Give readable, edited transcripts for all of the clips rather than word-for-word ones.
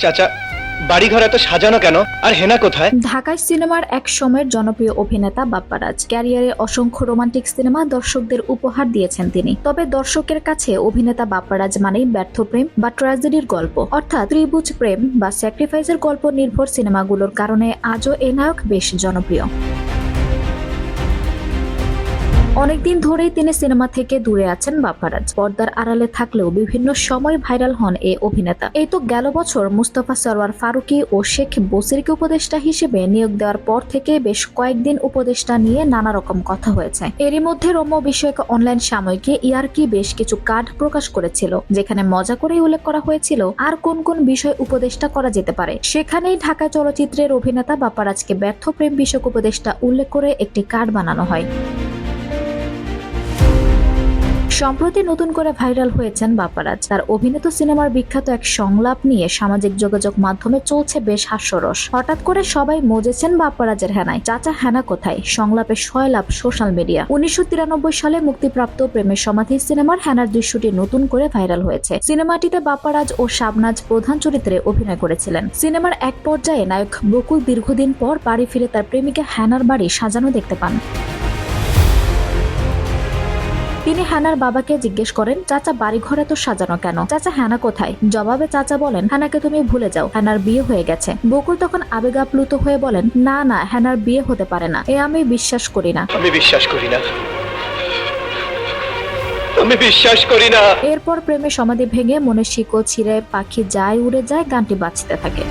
চাচা, বাড়িঘর এত সাজানো কেন? আর হেনা কোথায়? ঢাকায় সিনেমার এক সময়ের জনপ্রিয় অভিনেতা বাপ্পারাজ। ক্যারিয়ারে অসংখ্য রোমান্টিক সিনেমা দর্শকদের উপহার দিয়েছেন তিনি। তবে দর্শকের কাছে অভিনেতা বাপ্পারাজ মানেই ব্যর্থ প্রেম বা ট্র্যাজেডির গল্প, অর্থাৎ ত্রিভুজ প্রেম বা স্যাক্রিফাইসের গল্প নির্ভর সিনেমাগুলোর কারণে আজও এ নায়ক বেশ জনপ্রিয়। অনেকদিন ধরেই তিনি সিনেমা থেকে দূরে আছেন বাপ্পারাজ। পর্দার আড়ালে থাকলেও বিভিন্ন সময় ভাইরাল হন এই অভিনেতা। এই তো গেল বছর মুস্তাফা সরওয়ার ফারুকী ও শেখ বসিরকে উপদেষ্টা হিসেবে নিয়োগ দেওয়ার পর থেকে বেশ কয়েকদিন উপদেষ্টা নিয়ে নানা রকম কথা হয়েছে। এরই মধ্যে রম্য বিষয়ক অনলাইন সাময়িকী ইয়ারকি বেশ কিছু কার্ড প্রকাশ করেছিল, যেখানে মজা করেই উল্লেখ করা হয়েছিল আর কোন কোন বিষয় উপদেষ্টা করা যেতে পারে। সেখানেই ঢাকা চলচ্চিত্রের অভিনেতা বাপ্পারাজকে ব্যর্থ প্রেম বিষয়ক উপদেষ্টা উল্লেখ করে একটি কার্ড বানানো হয়। সম্প্রতি নতুন করে ভাইরাল হয়েছেন বাপ্পারাজ। তার অভিনীত সিনেমার বিখ্যাত এক সংলাপ নিয়ে সামাজিক যোগাযোগ মাধ্যমে চলছে বেশ হাস্যরস। হঠাৎ করে সবাই মজেছেন বাপ্পারাজের হেনায়। চাচা হেনা কোথায় সংলাপে সয়লাভ সোশ্যাল মিডিয়া। 1993 সালে মুক্তিপ্রাপ্ত প্রেমের সমাধি সিনেমার হেনার দৃশ্যটি নতুন করে ভাইরাল হয়েছে। সিনেমাটিতে বাপ্পারাজ ও শাবনাজ প্রধান চরিত্রে অভিনয় করেছিলেন। সিনেমার এক পর্যায়ে নায়ক বকুল দীর্ঘদিন পর বাড়ি ফিরে তার প্রেমিকা হেনার বাড়ি সাজানো দেখতে পান। তিনি হেনার বাবাকে জিজ্ঞেস করেন, চাচা বাড়িঘর এত সাজানো কেন? চাচা হেনা কোথায়? জবাবে চাচা বলেন, হেনাকে তুমি ভুলে যাও, হেনার বিয়ে হয়ে গেছে। বকুল তখন আবেগাপ্লুত হয়ে বলেন, না না, হেনার বিয়ে হতে পারে না, এ আমি বিশ্বাস করি না। আমি বিশ্বাস করি না, আমি বিশ্বাস করি না। এরপর প্রেমের সমাধি ভেঙে মনে শিকল ছিঁড়ে পাখি যায় উড়ে যায় গানটি বাজতে থাকে।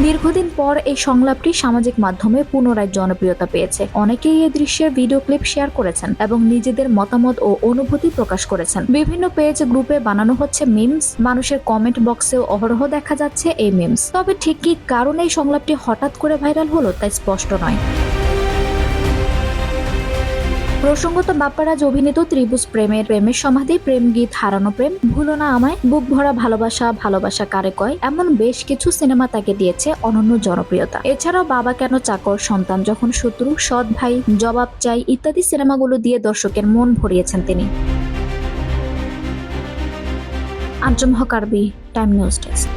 দীর্ঘদিন পর এই সংলাপটি সামাজিক মাধ্যমে পুনরায় জনপ্রিয়তা পেয়েছে। অনেকেই এই দৃশ্যের ভিডিও ক্লিপ শেয়ার করেছেন এবং নিজেদের মতামত ও অনুভূতি প্রকাশ করেছেন। বিভিন্ন পেজ গ্রুপে বানানো হচ্ছে মিমস, মানুষের কমেন্ট বক্সেও অহরহ দেখা যাচ্ছে এই মিমস। তবে ঠিক কি কারণে এই সংলাপটি হঠাৎ করে ভাইরাল হলো তা স্পষ্ট নয়। প্রসঙ্গত বাপ্পারাজ অভিনীত ত্রিভুজ প্রেমের সমাধি, প্রেম গীত, হারানো প্রেম, ভুলো না আমায়, বুক ভরা ভালোবাসা, ভালোবাসা কারে কয়, এমন বেশ কিছু সিনেমা তাকে দিয়েছে অনন্য জনপ্রিয়তা। এছাড়াও বাবা কেন চাকর, সন্তান যখন শত্রু, সৎ ভাই, জবাব চাই ইত্যাদি সিনেমাগুলো দিয়ে দর্শকের মন ভরিয়েছেন তিনি। আঞ্জুম হক আরবি, টাইম নিউজ ডেস্ক।